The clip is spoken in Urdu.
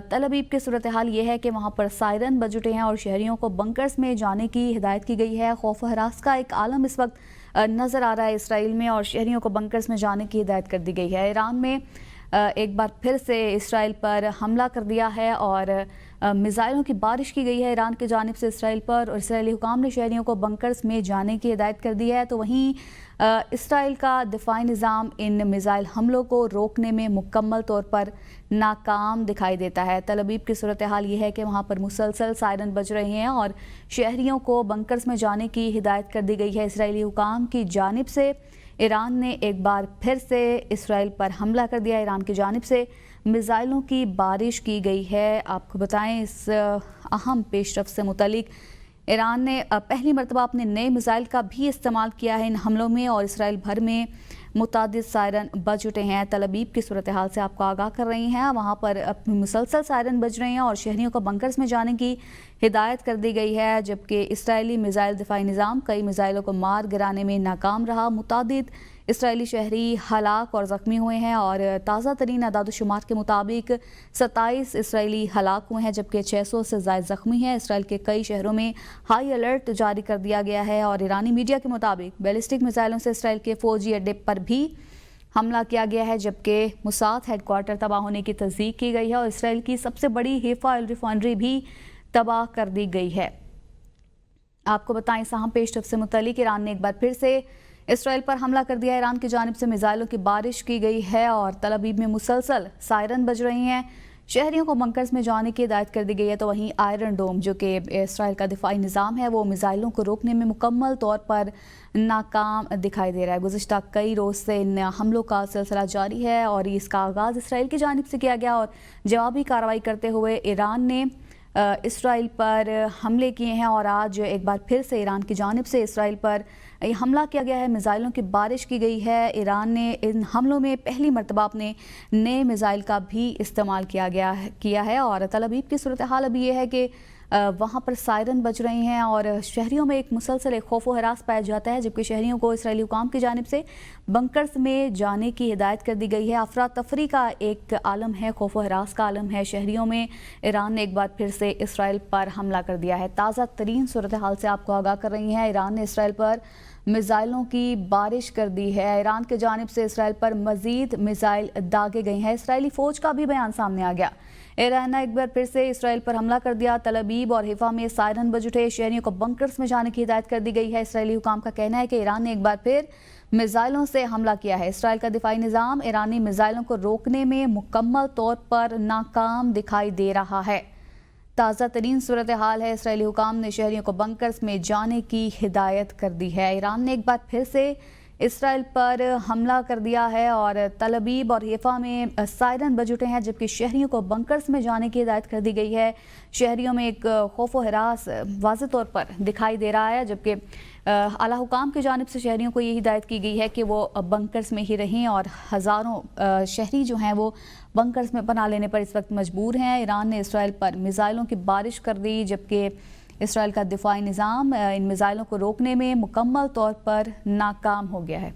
تل ابیب کی صورتحال یہ ہے کہ وہاں پر سائرن بج اٹھے ہیں اور شہریوں کو بنکرز میں جانے کی ہدایت کی گئی ہے۔ خوف و ہراس کا ایک عالم اس وقت نظر آ رہا ہے اسرائیل میں، اور شہریوں کو بنکرز میں جانے کی ہدایت کر دی گئی ہے۔ ایران میں ایک بار پھر سے اسرائیل پر حملہ کر دیا ہے اور میزائلوں کی بارش کی گئی ہے ایران کی جانب سے اسرائیل پر، اور اسرائیلی حکام نے شہریوں کو بنکرز میں جانے کی ہدایت کر دی ہے۔ تو وہیں اسرائیل کا دفاعی نظام ان میزائل حملوں کو روکنے میں مکمل طور پر ناکام دکھائی دیتا ہے۔ تل ابیب کی صورتحال یہ ہے کہ وہاں پر مسلسل سائرن بج رہے ہیں اور شہریوں کو بنکرز میں جانے کی ہدایت کر دی گئی ہے اسرائیلی حکام کی جانب سے۔ ایران نے ایک بار پھر سے اسرائیل پر حملہ کر دیا، ایران کی جانب سے میزائلوں کی بارش کی گئی ہے۔ آپ کو بتائیں اس اہم پیش رفت سے متعلق، ایران نے پہلی مرتبہ اپنے نئے میزائل کا بھی استعمال کیا ہے ان حملوں میں، اور اسرائیل بھر میں متعدد سائرن بج اٹھے ہیں۔ تل ابیب کی صورتحال سے آپ کو آگاہ کر رہی ہیں، وہاں پر مسلسل سائرن بج رہے ہیں اور شہریوں کو بنکرز میں جانے کی ہدایت کر دی گئی ہے، جبکہ اسرائیلی میزائل دفاعی نظام کئی میزائلوں کو مار گرانے میں ناکام رہا۔ متعدد اسرائیلی شہری ہلاک اور زخمی ہوئے ہیں، اور تازہ ترین اعداد و شمار کے مطابق 27 اسرائیلی ہلاک ہوئے ہیں جبکہ 600 سے زائد زخمی ہیں۔ اسرائیل کے کئی شہروں میں ہائی الرٹ جاری کر دیا گیا ہے، اور ایرانی میڈیا کے مطابق بیلسٹک میزائلوں سے اسرائیل کے فوجی اڈے پر بھی حملہ کیا گیا ہے، جبکہ موساد ہیڈ کوارٹر تباہ ہونے کی تصدیق کی گئی ہے، اور اسرائیل کی سب سے بڑی حیفا آئل ریفائنری بھی تباہ کر دی گئی ہے۔ آپ کو بتائیں اس اہم پیش رفت سے متعلق، ایران نے ایک بار پھر سے اسرائیل پر حملہ کر دیا، ایران کی جانب سے میزائلوں کی بارش کی گئی ہے اور تل ابیب میں مسلسل سائرن بج رہی ہیں، شہریوں کو بنکرز میں جانے کی ہدایت کر دی گئی ہے۔ تو وہیں آئرن ڈوم جو کہ اسرائیل کا دفاعی نظام ہے، وہ میزائلوں کو روکنے میں مکمل طور پر ناکام دکھائی دے رہا ہے۔ گزشتہ کئی روز سے ان حملوں کا سلسلہ جاری ہے، اور اس کا آغاز اسرائیل کی جانب سے کیا گیا، اور جوابی کارروائی کرتے ہوئے ایران نے اسرائیل پر حملے کیے ہیں، اور آج ایک بار پھر سے ایران کی جانب سے اسرائیل پر حملہ کیا گیا ہے، میزائلوں کی بارش کی گئی ہے۔ ایران نے ان حملوں میں پہلی مرتبہ اپنے نئے میزائل کا بھی استعمال کیا ہے، اور تل ابیب کی صورتحال ابھی یہ ہے کہ وہاں پر سائرن بج رہے ہیں اور شہریوں میں ایک مسلسل خوف و ہراس پایا جاتا ہے، جبکہ شہریوں کو اسرائیلی حکام کی جانب سے بنکرز میں جانے کی ہدایت کر دی گئی ہے۔ افراتفری کا ایک عالم ہے، خوف و ہراس کا عالم ہے شہریوں میں۔ ایران نے ایک بار پھر سے اسرائیل پر حملہ کر دیا ہے۔ تازہ ترین صورتحال سے آپ کو آگاہ کر رہی ہیں، ایران نے اسرائیل پر میزائلوں کی بارش کر دی ہے۔ ایران کی جانب سے اسرائیل پر مزید میزائل داغے گئے ہیں۔ اسرائیلی فوج کا بھی بیان سامنے آ گیا، ایران نے ایک بار پھر سے اسرائیل پر حملہ کر دیا، تل ابیب اور حیفا میں سائرن بج اٹھے، شہریوں کو بنکرز میں جانے کی ہدایت کر دی گئی ہے۔ اسرائیلی حکام کا کہنا ہے کہ ایران نے ایک بار پھر میزائلوں سے حملہ کیا ہے۔ اسرائیل کا دفاعی نظام ایرانی میزائلوں کو روکنے میں مکمل طور پر ناکام دکھائی دے رہا ہے۔ تازہ ترین صورتحال ہے، اسرائیلی حکام نے شہریوں کو بنکرز میں جانے کی ہدایت کر دی ہے۔ ایران نے ایک بار پھر سے اسرائیل پر حملہ کر دیا ہے، اور تل ابیب اور حیفا میں سائرن بج اٹھے ہیں جبکہ شہریوں کو بنکرز میں جانے کی ہدایت کر دی گئی ہے۔ شہریوں میں ایک خوف و ہراس واضح طور پر دکھائی دے رہا ہے، جبکہ اعلیٰ حکام کی جانب سے شہریوں کو یہ ہدایت کی گئی ہے کہ وہ بنکرز میں ہی رہیں، اور ہزاروں شہری جو ہیں وہ بنکرز میں پناہ لینے پر اس وقت مجبور ہیں۔ ایران نے اسرائیل پر میزائلوں کی بارش کر دی، جبکہ اسرائیل کا دفاعی نظام ان میزائلوں کو روکنے میں مکمل طور پر ناکام ہو گیا ہے۔